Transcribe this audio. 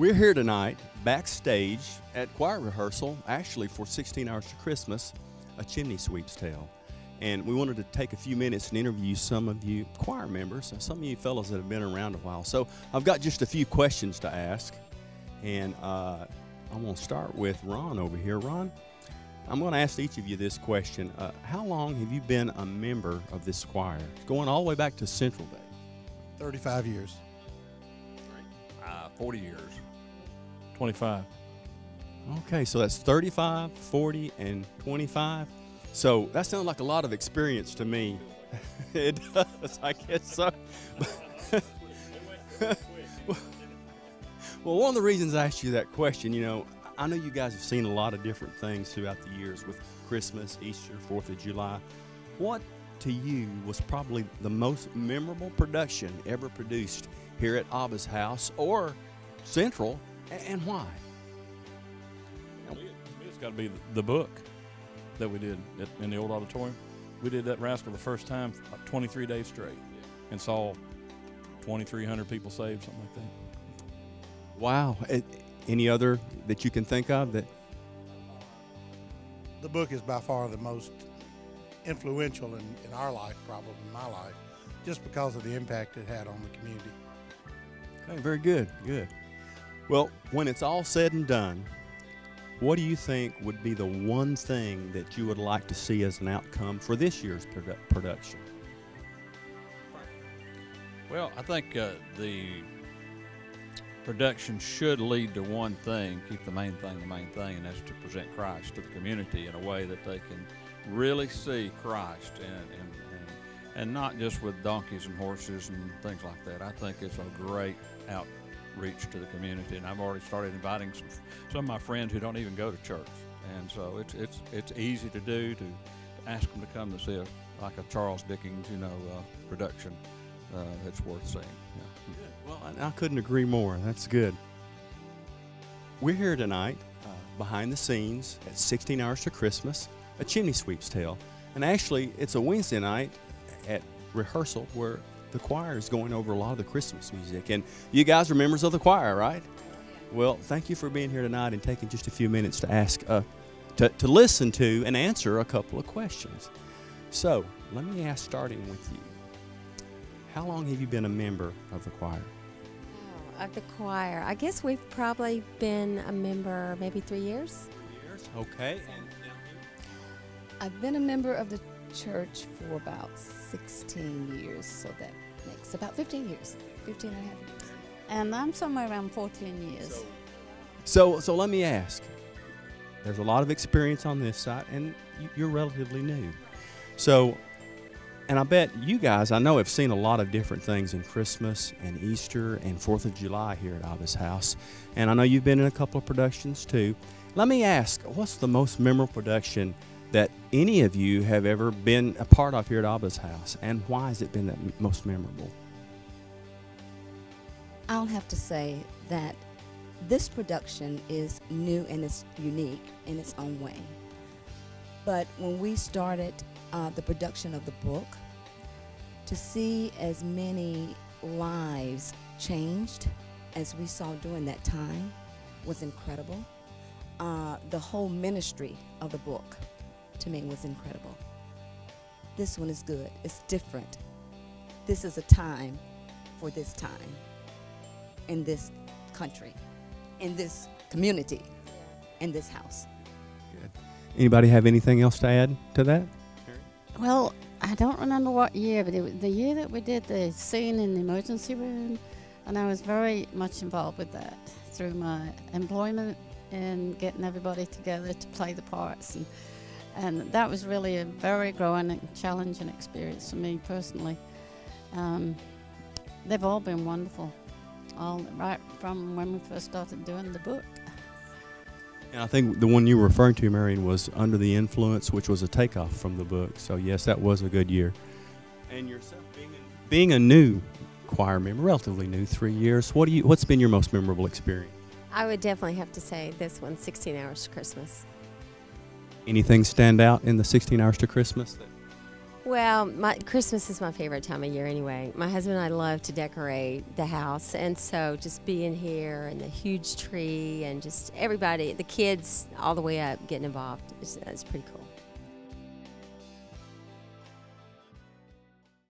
We're here tonight backstage at choir rehearsal, actually for 16 Hours to Christmas, A Chimney Sweep's Tale. And we wanted to take a few minutes and interview some of you choir members, some of you fellows that have been around a while. So I've got just a few questions to ask. And I'm going to start with Ron over here. Ron, I'm going to ask each of you this question. How long have you been a member of this choir? Going all the way back to Central Day. 35 years. 40 years. 25. Okay, so that's 35, 40, and 25. So that sounds like a lot of experience to me. It does, I guess so. Well, one of the reasons I asked you that question, you know, I know you guys have seen a lot of different things throughout the years with Christmas, Easter, 4th of July. What to you was probably the most memorable production ever produced here at Abba's house or Central, and why? It's got to be the book that we did in the old auditorium. We did that rascal the first time, 23 days straight, and saw 2,300 people saved, something like that. Wow. Any other that you can think of that? The book is by far the most influential in our life, probably in my life, just because of the impact it had on the community. Okay, very good, good. Well, when it's all said and done, what do you think would be the one thing that you would like to see as an outcome for this year's production? Well, I think the production should lead to one thing, keep the main thing, and that's to present Christ to the community in a way that they can really see Christ and not just with donkeys and horses and things like that. I think it's a great outreach to the community, and I've already started inviting some of my friends who don't even go to church, and so it's easy to do, to ask them to come to see like a Charles Dickens, production that's worth seeing. Yeah. Well, I couldn't agree more. That's good. We're here tonight behind the scenes at 16 Hours to Christmas, A Chimney Sweep's Tale. And actually, it's a Wednesday night at rehearsal where the choir is going over a lot of the Christmas music. And you guys are members of the choir, right? Well, thank you for being here tonight and taking just a few minutes to ask, to listen to and answer a couple of questions. So, let me ask, starting with you. How long have you been a member of the choir? Oh, of the choir. I guess we've probably been a member maybe 3 years. 3 years, okay. I've been a member of the church for about 16 years, so that makes about 15 years, 15 and a half years. And I'm somewhere around 14 years. So let me ask. There's a lot of experience on this side, and you're relatively new. So, and I bet you guys, I know, have seen a lot of different things in Christmas and Easter and 4th of July here at Abba's house. And I know you've been in a couple of productions too. Let me ask, what's the most memorable production that any of you have ever been a part of here at Abba's house, and why has it been that most memorable? I'll have to say that this production is new and it's unique in its own way. But when we started the production of the book, to see as many lives changed as we saw during that time was incredible. The whole ministry of the book to me was incredible. This one is good. It's different. This is a time for this time in this country, in this community, in this house. Good. Anybody have anything else to add to that? Well, I don't remember what year, but it was the year that we did the scene in the emergency room, and I was very much involved with that through my employment and getting everybody together to play the parts. And that was really a very growing and challenging experience for me personally. They've all been wonderful, all right from when we first started doing the book. And I think the one you were referring to, Marion, was Under the Influence, which was a takeoff from the book. So yes, that was a good year. And yourself, being a new choir member, relatively new, 3 years, what's been your most memorable experience? I would definitely have to say this one, 16 Hours to Christmas. Anything stand out in the 16 Hours to Christmas? Well, Christmas is my favorite time of year anyway. My husband and I love to decorate the house, and so just being here and the huge tree and just everybody, the kids all the way up getting involved, it's pretty cool.